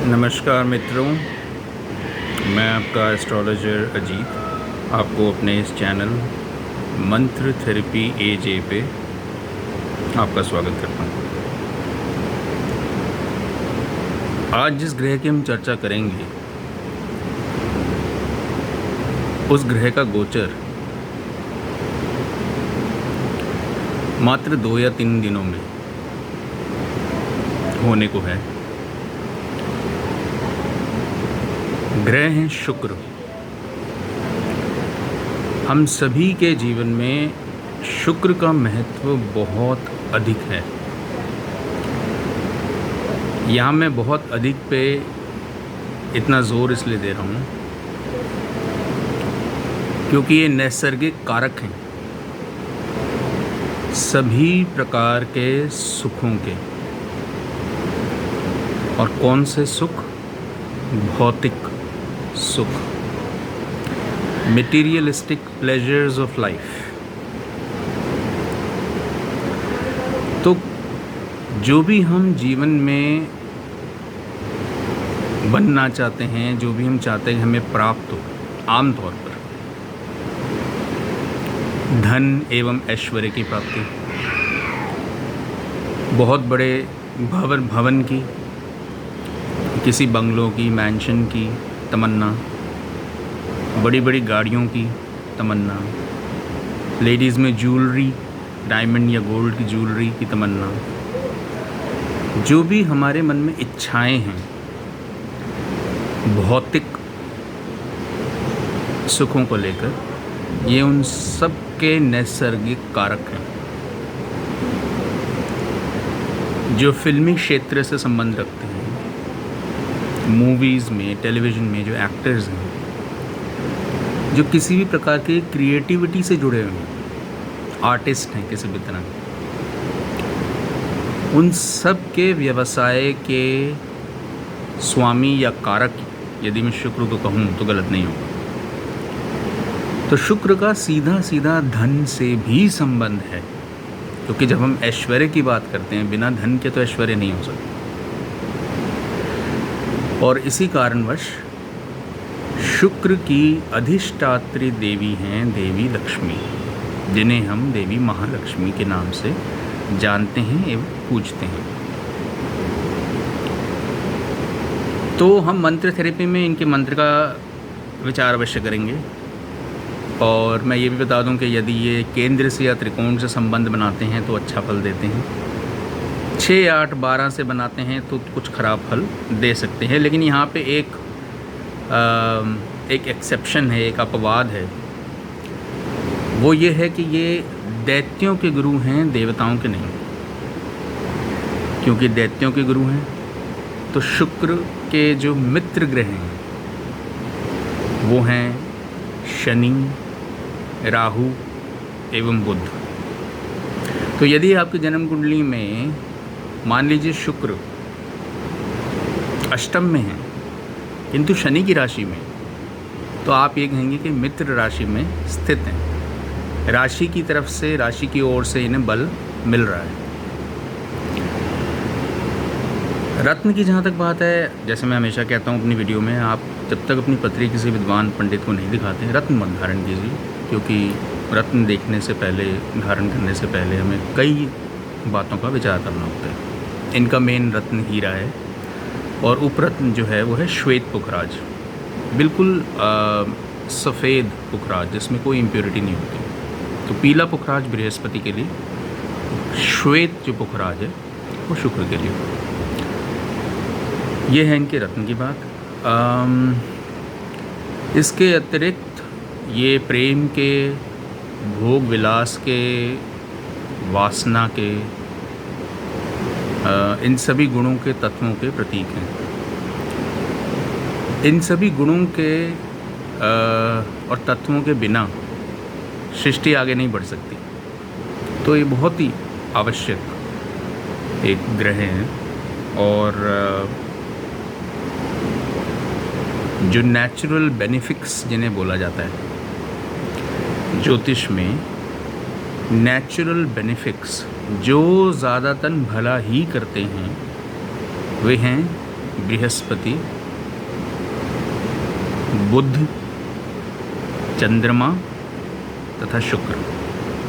नमस्कार मित्रों, मैं आपका एस्ट्रोलॉजर अजीत आपको अपने इस चैनल मंत्र थेरेपी एजे पे आपका स्वागत करता हूँ। आज जिस ग्रह की हम चर्चा करेंगे उस ग्रह का गोचर मात्र 2 या 3 दिनों में होने को है। ग्रह हैं शुक्र। हम सभी के जीवन में शुक्र का महत्व बहुत अधिक है। यहाँ मैं बहुत अधिक पे इतना ज़ोर इसलिए दे रहा हूँ क्योंकि ये नैसर्गिक कारक हैं सभी प्रकार के सुखों के। और कौन से सुख? भौतिक सुख, मटेरियलिस्टिक प्लेजर्स ऑफ लाइफ। तो जो भी हम जीवन में बनना चाहते हैं, जो भी हम चाहते हैं हमें प्राप्त हो, आम तौर पर धन एवं ऐश्वर्य की प्राप्ति, बहुत बड़े भवन की, किसी बंगलों की, मैंशन की तमन्ना, बड़ी बड़ी गाड़ियों की तमन्ना, लेडीज़ में ज्वेलरी, डायमंड या गोल्ड की ज्वेलरी की तमन्ना, जो भी हमारे मन में इच्छाएं हैं भौतिक सुखों को लेकर, ये उन सब के नैसर्गिक कारक हैं जो फिल्मी क्षेत्र से संबंध रखते हैं। मूवीज़ में, टेलीविज़न में जो एक्टर्स हैं, जो किसी भी प्रकार के क्रिएटिविटी से जुड़े हुए हैं, आर्टिस्ट हैं किसी भी तरह, उन सब के व्यवसाय के स्वामी या कारक, यदि मैं शुक्र को कहूँ तो गलत नहीं होगा। तो शुक्र का सीधा सीधा धन से भी संबंध है, क्योंकि जब हम ऐश्वर्य की बात करते हैं, बिना धन के तो ऐश्वर्य नहीं हो सकता। और इसी कारणवश शुक्र की अधिष्ठात्री देवी हैं देवी लक्ष्मी, जिन्हें हम देवी महालक्ष्मी के नाम से जानते हैं एवं पूजते हैं। तो हम मंत्र थेरेपी में इनके मंत्र का विचार अवश्य करेंगे। और मैं ये भी बता दूं कि यदि ये केंद्र से या त्रिकोण से संबंध बनाते हैं तो अच्छा फल देते हैं, 6, 8, 12 से बनाते हैं तो कुछ ख़राब फल दे सकते हैं। लेकिन यहाँ पे एक एक्सेप्शन है, एक अपवाद है। वो ये है कि ये दैत्यों के गुरु हैं, देवताओं के नहीं। क्योंकि दैत्यों के गुरु हैं तो शुक्र के जो मित्र ग्रह हैं वो हैं शनि, राहु एवं बुध। तो यदि आपकी जन्म कुंडली में मान लीजिए शुक्र अष्टम में है किंतु शनि की राशि में, तो आप ये कहेंगे कि मित्र राशि में स्थित हैं। राशि की तरफ से, राशि की ओर से इन्हें बल मिल रहा है। रत्न की जहाँ तक बात है, जैसे मैं हमेशा कहता हूँ अपनी वीडियो में, आप जब तक अपनी पत्री किसी विद्वान पंडित को नहीं दिखाते हैं, रत्न मत धारण कीजिए। क्योंकि रत्न देखने से पहले, धारण करने से पहले हमें कई बातों का विचार करना होता है। इनका मेन रत्न हीरा है और उपरत्न जो है वो है श्वेत पुखराज, बिल्कुल सफ़ेद पुखराज जिसमें कोई इम्प्योरिटी नहीं होती। तो पीला पुखराज बृहस्पति के लिए, श्वेत जो पुखराज है वो शुक्र के लिए। ये है इनके रत्न की बात। इसके अतिरिक्त ये प्रेम के, भोग विलास के, वासना के, इन सभी गुणों के, तत्वों के प्रतीक हैं। इन सभी गुणों के और तत्वों के बिना सृष्टि आगे नहीं बढ़ सकती। तो ये बहुत ही आवश्यक एक ग्रह हैं। और जो नेचुरल बेनिफिक्स जिन्हें बोला जाता है ज्योतिष में, नेचुरल बेनिफिक्स जो ज़्यादातर भला ही करते हैं वे हैं बृहस्पति, बुध, चंद्रमा तथा शुक्र।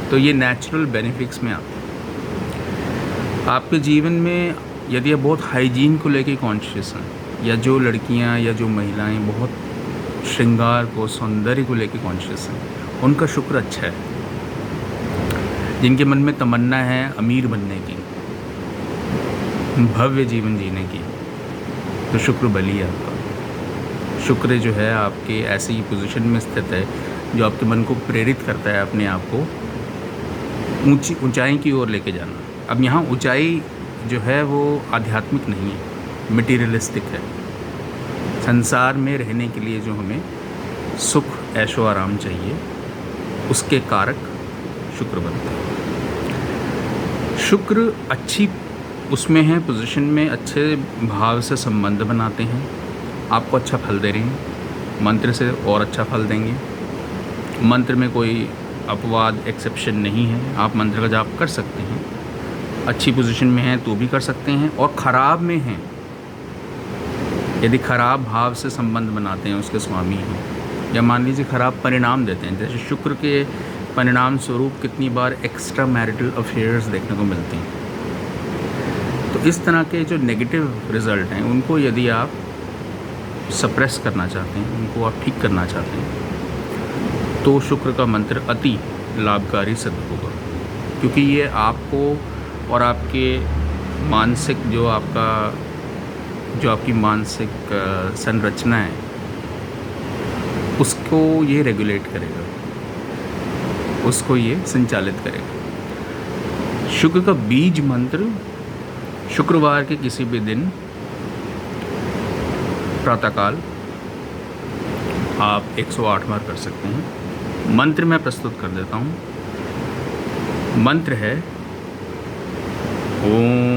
तो ये नेचुरल बेनिफिट्स में आते हैं। आपके जीवन में यदि आप बहुत हाइजीन को लेके कॉन्शियस हैं, या जो लड़कियां या जो महिलाएं बहुत श्रृंगार को, सौंदर्य को लेके कॉन्शियस हैं, उनका शुक्र अच्छा है। जिनके मन में तमन्ना है अमीर बनने की, भव्य जीवन जीने की, तो शुक्र बली है आपका। शुक्र जो है आपके ऐसी पोजीशन में स्थित है जो आपके मन को प्रेरित करता है अपने आप को ऊंचाई की ओर लेके जाना। अब यहाँ ऊंचाई जो है वो आध्यात्मिक नहीं है, मटीरियलिस्टिक है। संसार में रहने के लिए जो हमें सुख, ऐशो आराम चाहिए, उसके कारक शुक्र बनता है। शुक्र अच्छी उसमें है, पोजीशन में, अच्छे भाव से संबंध बनाते हैं, आपको अच्छा फल दे रहे हैं, मंत्र से और अच्छा फल देंगे। मंत्र में कोई अपवाद, एक्सेप्शन नहीं है। आप मंत्र का जाप कर सकते हैं, अच्छी पोजीशन में हैं तो भी कर सकते हैं, और ख़राब में हैं, यदि ख़राब भाव से संबंध बनाते हैं, उसके स्वामी हैं, या मान लीजिए ख़राब परिणाम देते हैं। जैसे शुक्र के परिणाम स्वरूप कितनी बार एक्स्ट्रा मैरिटल अफेयर्स देखने को मिलते हैं। तो इस तरह के जो नेगेटिव रिज़ल्ट हैं, उनको यदि आप सप्रेस करना चाहते हैं, उनको आप ठीक करना चाहते हैं, तो शुक्र का मंत्र अति लाभकारी सिद्ध होगा। क्योंकि ये आपको और आपके मानसिक जो आपकी मानसिक संरचना है, उसको ये रेगुलेट करेगा, उसको ये संचालित करेगा। शुक्र का बीज मंत्र शुक्रवार के किसी भी दिन प्रातःकाल आप 108 बार कर सकते हैं। मंत्र मैं प्रस्तुत कर देता हूँ। मंत्र है ओम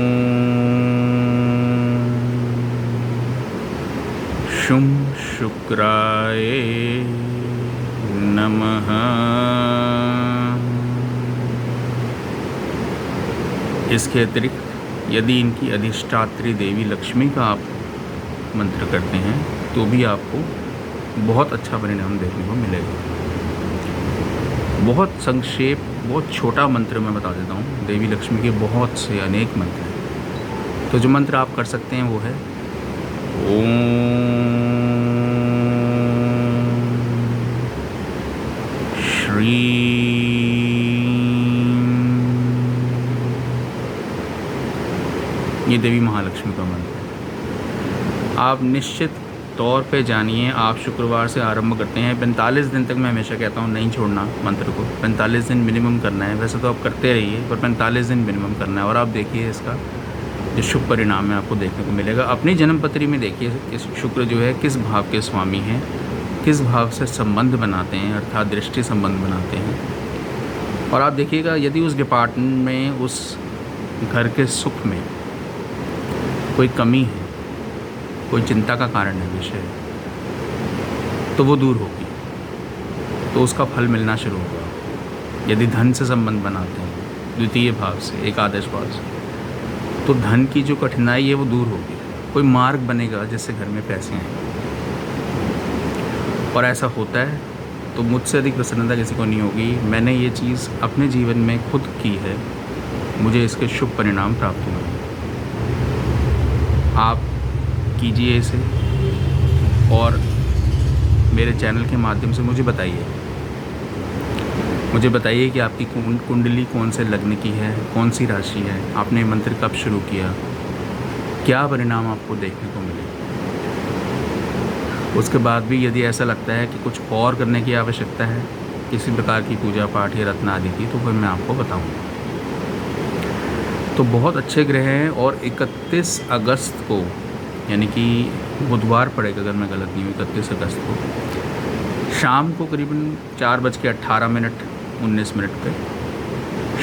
शुम शुक्राय नमः। इसके अतिरिक्त यदि इनकी अधिष्ठात्री देवी लक्ष्मी का आप मंत्र करते हैं तो भी आपको बहुत अच्छा परिणाम देखने को मिलेगा। बहुत संक्षेप, बहुत छोटा मंत्र मैं बता देता हूँ। देवी लक्ष्मी के बहुत से अनेक मंत्र हैं। तो जो मंत्र आप कर सकते हैं वो है ओम श्री। ये देवी महालक्ष्मी का मंत्र है। आप निश्चित तौर पे जानिए, आप शुक्रवार से आरंभ करते हैं, 45 दिन तक मैं हमेशा कहता हूँ नहीं छोड़ना मंत्र को। 45 दिन मिनिमम करना है। वैसे तो आप करते रहिए, पर 45 दिन मिनिमम करना है। और आप देखिए इसका जो शुभ परिणाम है आपको देखने को मिलेगा। अपनी जन्मपत्री में देखिए कि शुक्र जो है किस भाव के स्वामी हैं, किस भाव से संबंध बनाते हैं, अर्थात दृष्टि संबंध बनाते हैं। और आप देखिएगा यदि उस डिपार्टमेंट में, उस घर के सुख में कोई कमी है, कोई चिंता का कारण है, विषय, तो वो दूर होगी, तो उसका फल मिलना शुरू होगा। यदि धन से संबंध बनाते हैं, द्वितीय भाव से, एकादश भाव से, तो धन की जो कठिनाई है वो दूर होगी। कोई मार्ग बनेगा जिससे घर में पैसे आएँ। और ऐसा होता है तो मुझसे अधिक प्रसन्नता किसी को नहीं होगी। मैंने ये चीज़ अपने जीवन में खुद की है, मुझे इसके शुभ परिणाम प्राप्त हुए हैं। आप कीजिए इसे और मेरे चैनल के माध्यम से मुझे बताइए कि आपकी कुंडली कौन से लग्न की है, कौन सी राशि है, आपने मंत्र कब शुरू किया, क्या परिणाम आपको देखने को मिले। उसके बाद भी यदि ऐसा लगता है कि कुछ और करने की आवश्यकता है, किसी प्रकार की पूजा पाठ या रत्न आदि की, तो फिर मैं आपको बताऊँगा। तो बहुत अच्छे ग्रह हैं। और 31 अगस्त को, यानी कि बुधवार पड़ेगा अगर मैं गलत नहीं हूँ, 31 अगस्त को शाम को करीबन 4:18:19 पे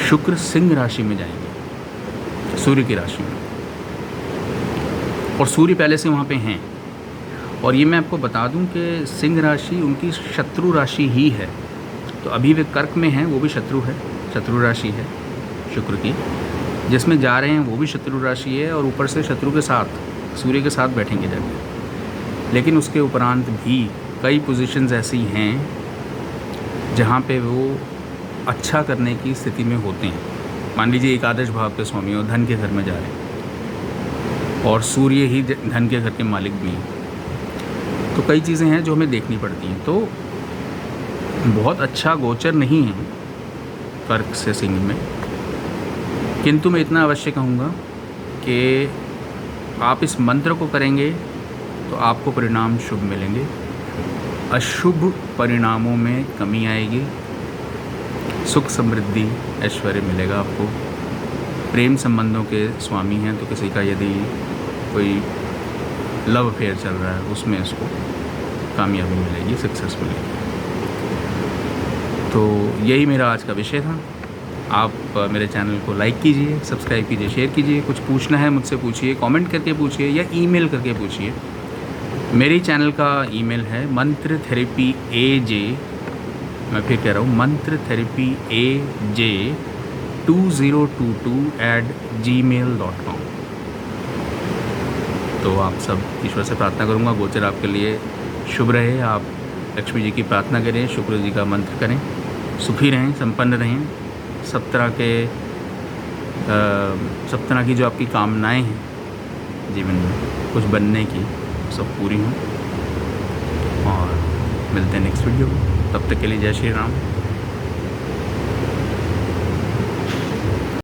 शुक्र सिंह राशि में जाएंगे, सूर्य की राशि में। और सूर्य पहले से वहाँ पे हैं। और ये मैं आपको बता दूं कि सिंह राशि उनकी शत्रु राशि ही है। तो अभी वे कर्क में हैं, वो भी शत्रु है, शत्रु राशि है शुक्र की। जिसमें जा रहे हैं वो भी शत्रु राशि है, और ऊपर से शत्रु के साथ सूर्य के साथ बैठेंगे जाके। लेकिन उसके उपरांत भी कई पोजीशंस ऐसी हैं जहाँ पे वो अच्छा करने की स्थिति में होते हैं। मान लीजिए एकादश भाव के स्वामी और धन के घर में जा रहे हैं और सूर्य ही धन के घर के मालिक भी हैं, तो कई चीज़ें हैं जो हमें देखनी पड़ती हैं। तो बहुत अच्छा गोचर नहीं है कर्क से सिंह में, किंतु मैं इतना अवश्य कहूँगा कि आप इस मंत्र को करेंगे तो आपको परिणाम शुभ मिलेंगे, अशुभ परिणामों में कमी आएगी, सुख समृद्धि ऐश्वर्य मिलेगा आपको। प्रेम संबंधों के स्वामी हैं तो किसी का यदि कोई लव अफेयर चल रहा है उसमें उसको कामयाबी मिलेगी, सक्सेस मिलेगी। तो यही मेरा आज का विषय था। आप मेरे चैनल को लाइक कीजिए, सब्सक्राइब कीजिए, शेयर कीजिए। कुछ पूछना है मुझसे पूछिए, कमेंट करके पूछिए या ईमेल करके पूछिए। मेरे चैनल का ईमेल है मंत्रथेरेपीaj, मैं फिर कह रहा हूँ mantratherapiaj2022@gmail.com। तो आप सब ईश्वर से प्रार्थना करूँगा गोचर आपके लिए शुभ रहे। आप लक्ष्मी जी की प्रार्थना करें, शुक्र जी का मंत्र करें, सुखी रहें, संपन्न रहें। सब तरह की जो आपकी कामनाएं हैं जीवन में कुछ बनने की, सब पूरी हों। और मिलते हैं नेक्स्ट वीडियो में। तब तक के लिए जय श्री राम।